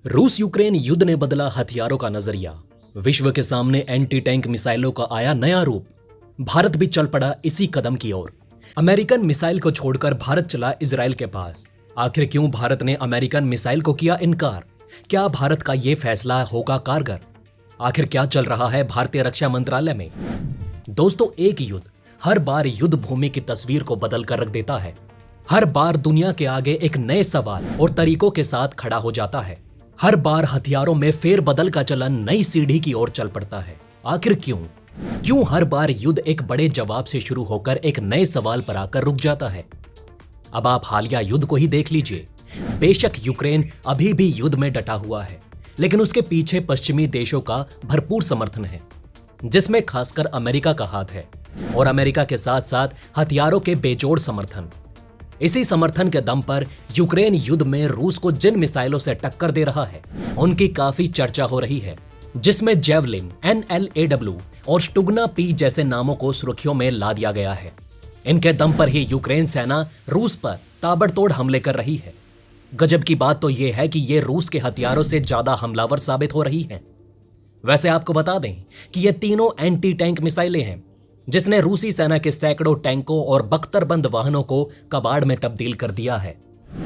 रूस यूक्रेन युद्ध ने बदला हथियारों का नजरिया। विश्व के सामने एंटी टैंक मिसाइलों का आया नया रूप। भारत भी चल पड़ा इसी कदम की ओर। अमेरिकन मिसाइल को छोड़कर भारत चला इजराइल के पास। आखिर क्यों भारत ने अमेरिकन मिसाइल को किया इनकार? क्या भारत का यह फैसला होगा कारगर? आखिर क्या चल रहा है भारतीय रक्षा मंत्रालय में? दोस्तों, एक युद्ध हर बार युद्ध भूमि की तस्वीर को बदल कर रख देता है। हर बार दुनिया के आगे एक नए सवाल और तरीकों के साथ खड़ा हो जाता है। हर बार हथियारों में फेरबदल का चलन नई सीढ़ी की ओर चल पड़ता है। आखिर क्यों हर बार युद्ध एक बड़े जवाब से शुरू होकर एक नए सवाल पर आकर रुक जाता है? अब आप हालिया युद्ध को ही देख लीजिए। बेशक यूक्रेन अभी भी युद्ध में डटा हुआ है, लेकिन उसके पीछे पश्चिमी देशों का भरपूर समर्थन है, जिसमें खासकर अमेरिका का हाथ है और अमेरिका के साथ साथ हथियारों के बेजोड़ समर्थन। इसी समर्थन के दम पर यूक्रेन युद्ध में रूस को जिन मिसाइलों से टक्कर दे रहा है, उनकी काफी चर्चा हो रही है, जिसमें जेवलिन, NLAW और स्टुगना P जैसे नामों को सुर्खियों में ला दिया गया है। इनके दम पर ही यूक्रेन सेना रूस पर ताबड़तोड़ हमले कर रही है। गजब की बात तो यह है कि ये रूस के हथियारों से ज्यादा हमलावर साबित हो रही है। वैसे आपको बता दें कि ये तीनों एंटी टैंक मिसाइलें हैं, जिसने रूसी सेना के सैकड़ों टैंकों और बख्तरबंद वाहनों को कबाड़ में तब्दील कर दिया है।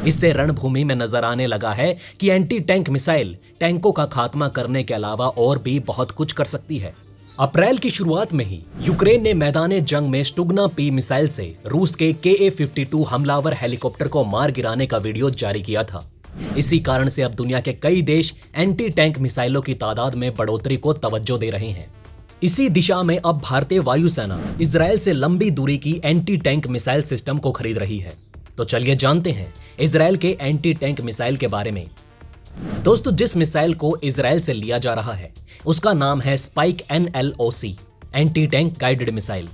इससे रणभूमि में नजर आने लगा है कि एंटी टैंक मिसाइल टैंकों का खात्मा करने के अलावा और भी बहुत कुछ कर सकती है। अप्रैल की शुरुआत में ही यूक्रेन ने मैदाने जंग में स्टुगना P मिसाइल से रूस के KA-52 हमलावर हेलीकॉप्टर को मार गिराने का वीडियो जारी किया था। इसी कारण से अब दुनिया के कई देश एंटी टैंक मिसाइलों की तादाद में बढ़ोतरी को तवज्जो दे रहे हैं। इसी दिशा में अब भारतीय वायुसेना इजराइल से लंबी दूरी की एंटी टैंक मिसाइल सिस्टम को खरीद रही है। तो चलिए जानते हैं इजराइल के एंटी टैंक मिसाइल के बारे में। दोस्तों, जिस मिसाइल को इजराइल से लिया जा रहा है उसका नाम है spike NLOC, anti tank guided missile.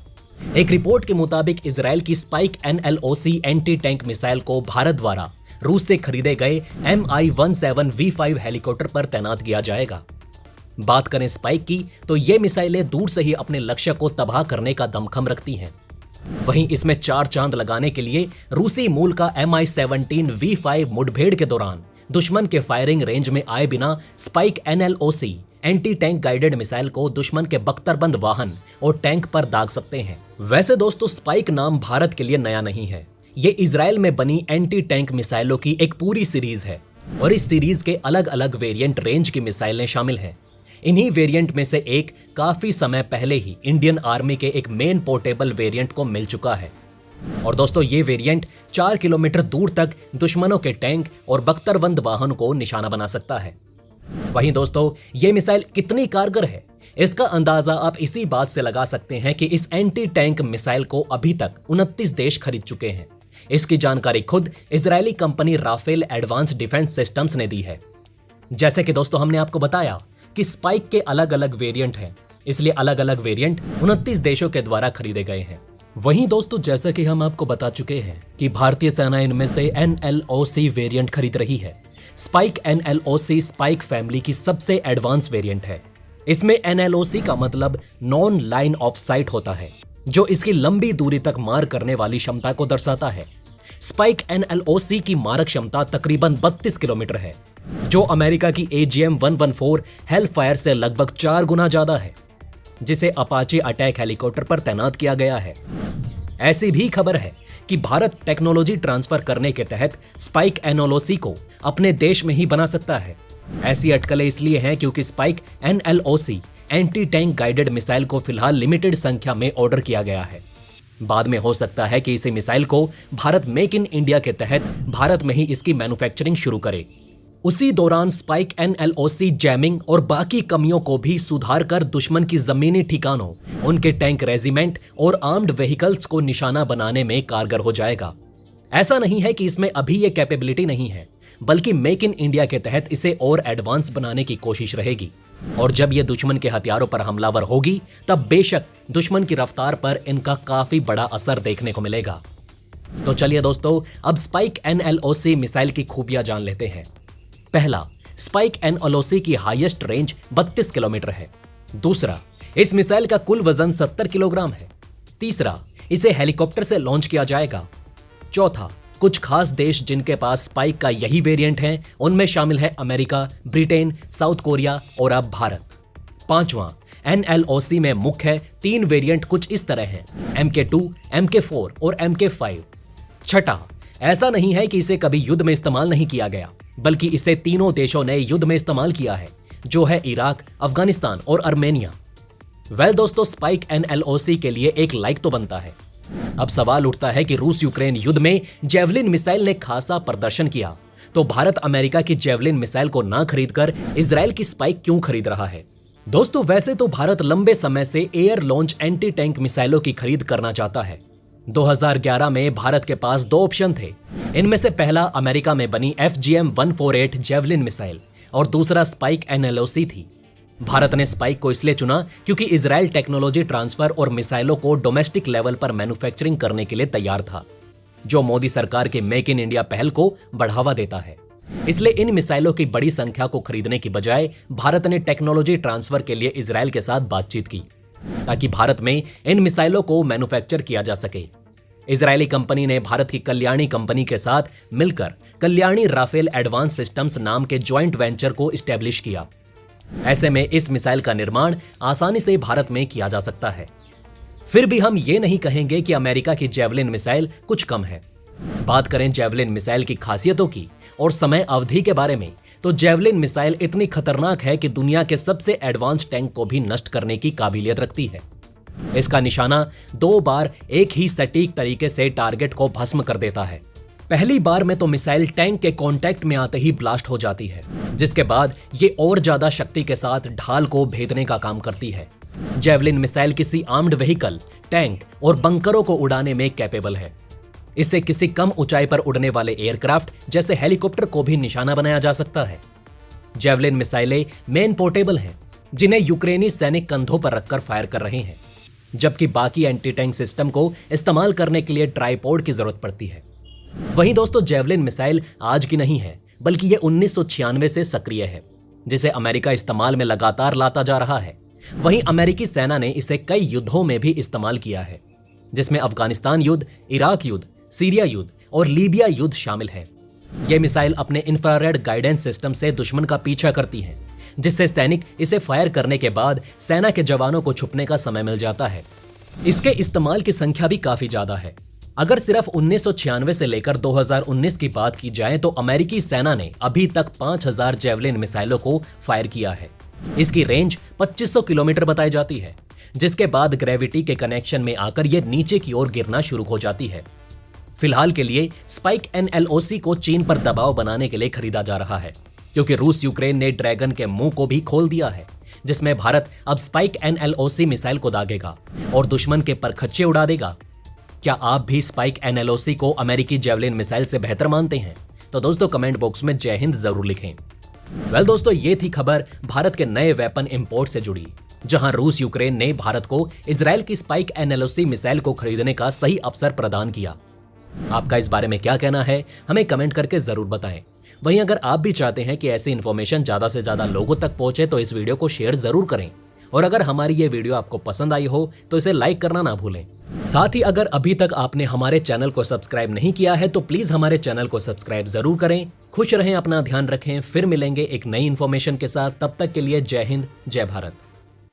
एक रिपोर्ट के मुताबिक इजराइल की spike NLOC anti tank missile को भारत द्वारा रूस से खरीदे गए Mi-17V5 हेलीकॉप्टर पर तैनात किया जाएगा। बात करें स्पाइक की, तो ये मिसाइलें दूर से ही अपने लक्ष्य को तबाह करने का दमखम रखती हैं। वहीं इसमें 4 चांद लगाने के लिए रूसी मूल का Mi-17V5 मुठभेड़ के दौरान दुश्मन के फायरिंग रेंज में आए बिना spike NLOC anti tank guided missile को दुश्मन के बख्तरबंद वाहन और टैंक पर दाग सकते हैं। वैसे दोस्तों, स्पाइक नाम भारत के लिए नया नहीं है। ये इजराइल में बनी एंटी टैंक मिसाइलों की एक पूरी सीरीज है और इस सीरीज के अलग अलग वेरिएंट रेंज की मिसाइलें शामिल हैं। इन्हीं वेरिएंट में से एक काफी समय पहले ही इंडियन आर्मी के एक मेन पोर्टेबल वेरिएंट को मिल चुका है। और दोस्तों, ये वेरिएंट 4 किलोमीटर दूर तक दुश्मनों के टैंक और बख्तरबंद वाहन को निशाना बना सकता है। वहीं दोस्तों, ये मिसाइल कितनी कारगर है, इसका अंदाजा आप इसी बात से लगा सकते हैं कि इस एंटी टैंक मिसाइल को अभी तक 29 देश खरीद चुके हैं। इसकी जानकारी खुद Israeli company Rafael Advanced Defense Systems ने दी है। जैसे कि दोस्तों हमने आपको बताया कि स्पाइक के अलग अलग वेरिएंट हैं, इसलिए अलग अलग वेरिएंट 29 देशों के द्वारा खरीदे गए हैं। वहीं दोस्तों, जैसा कि हम आपको बता चुके हैं कि भारतीय सेना इनमें से NLOC वेरिएंट खरीद रही है। स्पाइक NLOC स्पाइक फैमिली की सबसे एडवांस वेरिएंट है। इसमें NLOC का मतलब नॉन लाइन ऑफ साइट होता है, जो इसकी लंबी दूरी तक मार करने वाली क्षमता को दर्शाता है। स्पाइक NLOC की मारक क्षमता तकरीबन 32 किलोमीटर है, जो अमेरिका की AGM-114 हेलफायर से लगभग 4 गुना ज्यादा है, जिसे अपाचे अटैक हेलीकॉप्टर पर तैनात किया गया है। ऐसी भी खबर है कि भारत टेक्नोलॉजी ट्रांसफर करने के तहत स्पाइक NLOC को अपने देश में ही बना सकता है। ऐसी अटकलें इसलिए हैं क्योंकि spike NLOC anti tank guided missile को फिलहाल लिमिटेड संख्या में ऑर्डर किया गया है। बाद में हो सकता है कि इसी मिसाइल को भारत मेक इन इंडिया के तहत भारत में ही इसकी मैन्युफैक्चरिंग शुरू करे। उसी दौरान स्पाइक NLOC जैमिंग और बाकी कमियों को भी सुधार कर दुश्मन की जमीनी ठिकानों, उनके टैंक रेजिमेंट और आर्म्ड व्हीकल्स को निशाना बनाने में कारगर हो जाएगा। ऐसा नहीं है कि इसमें अभी ये कैपेबिलिटी नहीं है, बल्कि मेक इन इंडिया के तहत इसे और एडवांस बनाने की कोशिश रहेगी। और जब ये दुश्मन के हथियारों पर हमलावर होगी, तब बेशक दुश्मन की रफ्तार पर इनका काफी बड़ा असर देखने को मिलेगा। तो चलिए दोस्तों, अब स्पाइक NLOC मिसाइल की खूबियां जान लेते हैं। पहला, स्पाइक NLOC की हाईएस्ट रेंज 32 किलोमीटर है। दूसरा, इस मिसाइल का कुल वजन 70 किलोग्राम है। तीसरा, इसे हेलीकॉप्टर से लॉन्च किया जाएगा। चौथा, कुछ खास देश जिनके पास स्पाइक का यही वेरिएंट है उनमें शामिल है अमेरिका, ब्रिटेन, साउथ कोरिया और अब भारत। पांचवां, NLOC में मुख्य 3 वेरिएंट कुछ इस तरह हैं: MK2, MK4 और MK5। छठा, ऐसा नहीं है कि इसे कभी युद्ध में इस्तेमाल नहीं किया गया, बल्कि इसे तीनों देशों ने युद्ध में इस्तेमाल किया है, जो है इराक, अफगानिस्तान और आर्मेनिया। दोस्तों, स्पाइक NLOC के लिए एक लाइक तो बनता है। अब सवाल उठता है कि रूस यूक्रेन युद्ध में जेवलिन मिसाइल ने खासा प्रदर्शन किया, तो भारत अमेरिका की जेवलिन मिसाइल को ना खरीदकर इजराइल की स्पाइक क्यों खरीद रहा है? दोस्तों, वैसे तो भारत लंबे समय से एयर लॉन्च एंटी टैंक मिसाइलों की खरीद करना चाहता है। 2011 में भारत के पास 2 ऑप्शन थे। इनमें से पहला अमेरिका में बनी FGM-148 जेवलिन मिसाइल और दूसरा स्पाइक NLOC थी। भारत ने स्पाइक को इसलिए चुना क्योंकि इजराइल टेक्नोलॉजी ट्रांसफर और मिसाइलों को डोमेस्टिक लेवल पर मैन्युफैक्चरिंग करने के लिए तैयार था, जो मोदी सरकार के मेक इन इंडिया पहल को बढ़ावा देता है। इसलिए इन मिसाइलों की बड़ी संख्या को खरीदने की बजाय भारत ने टेक्नोलॉजी ट्रांसफर के लिए इजराइल के साथ बातचीत की, ताकि भारत में इन मिसाइलों को मैन्युफैक्चर किया जा सके। इजरायली कंपनी ने भारत की कल्याणी कंपनी के साथ मिलकर कल्याणी राफेल एडवांस सिस्टम्स नाम के ज्वाइंट वेंचर को इस्टेब्लिश किया। ऐसे में इस मिसाइल का निर्माण आसानी से भारत में किया जा सकता है। फिर भी हम ये नहीं कहेंगे कि अमेरिका की जेवलिन मिसाइल कुछ कम है। बात करें जेवलिन मिसाइल की खासियतों की और समय अवधि के बारे में, तो जेवलिन मिसाइल इतनी खतरनाक है कि दुनिया के सबसे एडवांस टैंक को भी नष्ट करने की काबिलियत रखती है। इसका निशाना 2 बार एक ही सटीक तरीके से टारगेट को भस्म कर देता है। पहली बार में तो मिसाइल टैंक के कांटेक्ट में आते ही ब्लास्ट हो जाती है, जिसके बाद ये और ज्यादा शक्ति के साथ ढाल को भेदने का काम करती है। जेवलिन मिसाइल किसी आर्म्ड व्हीकल, टैंक और बंकरों को उड़ाने में कैपेबल है। इससे किसी कम ऊंचाई पर उड़ने वाले एयरक्राफ्ट जैसे हेलीकॉप्टर को भी निशाना बनाया जा सकता है। जेवलिन मिसाइलें मेन पोर्टेबल हैं, जिन्हें यूक्रेनी सैनिक कंधों पर रखकर फायर कर रहे हैं, जबकि बाकी एंटी टैंक सिस्टम को इस्तेमाल करने के लिए ट्राइपॉड की जरूरत पड़ती है। वहीं दोस्तों, जेवलिन मिसाइल आज की नहीं है, बल्कि ये 1996 से सक्रिय है, जिसे अमेरिका इस्तेमाल में लगातार लाता जा रहा है। वहीं अमेरिकी सेना ने इसे कई युद्धों में भी इस्तेमाल किया है, जिसमें अफगानिस्तान युद्ध, इराक युद्ध, सीरिया युद्ध और लीबिया युद्ध शामिल है। यह मिसाइल अपने इंफ्रारेड गाइडेंस सिस्टम से दुश्मन का पीछा करती है, जिससे सैनिक इसे फायर करने के बाद सेना के जवानों को छुपने का समय मिल जाता है। इसके इस्तेमाल की संख्या भी काफी ज्यादा है। अगर सिर्फ 1996 से लेकर 2019 की बात की जाए तो अमेरिकी सेना ने अभी तक 5000 जेवलिन मिसाइलों को फायर किया है। इसकी रेंज 2500 किलोमीटर बताई जाती है, जिसके बाद ग्रेविटी के कनेक्शन में आकर यह नीचे की ओर गिरना शुरू हो जाती है। फिलहाल के लिए स्पाइक NLOC को चीन पर दबाव बनाने के लिए खरीदा जा रहा है, क्योंकि रूस यूक्रेन ने ड्रैगन के मुंह को भी खोल दिया है, जिसमें भारत अब स्पाइक NLOC मिसाइल को दागेगा और दुश्मन के परखच्चे उड़ा देगा। क्या आप भी स्पाइक NLOC को अमेरिकी जेवलिन मिसाइल से बेहतर मानते हैं? तो दोस्तों कमेंट बॉक्स में जय हिंद जरूर लिखें। दोस्तों, ये थी खबर भारत के नए वेपन इंपोर्ट से जुड़ी, जहां रूस यूक्रेन ने भारत को इजराइल की स्पाइक NLOC मिसाइल को खरीदने का सही अवसर प्रदान किया। आपका इस बारे में क्या कहना है, हमें कमेंट करके जरूर बताएं। वहीं अगर आप भी चाहते हैं कि ऐसी इन्फॉर्मेशन ज्यादा से ज्यादा लोगों तक पहुंचे तो इस वीडियो को शेयर जरूर करें, और अगर हमारी ये वीडियो आपको पसंद आई हो तो इसे लाइक करना ना भूलें। साथ ही अगर अभी तक आपने हमारे चैनल को सब्सक्राइब नहीं किया है तो प्लीज हमारे चैनल को सब्सक्राइब जरूर करें। खुश रहें, अपना ध्यान रखें। फिर मिलेंगे एक नई इन्फॉर्मेशन के साथ। तब तक के लिए जय हिंद, जय भारत।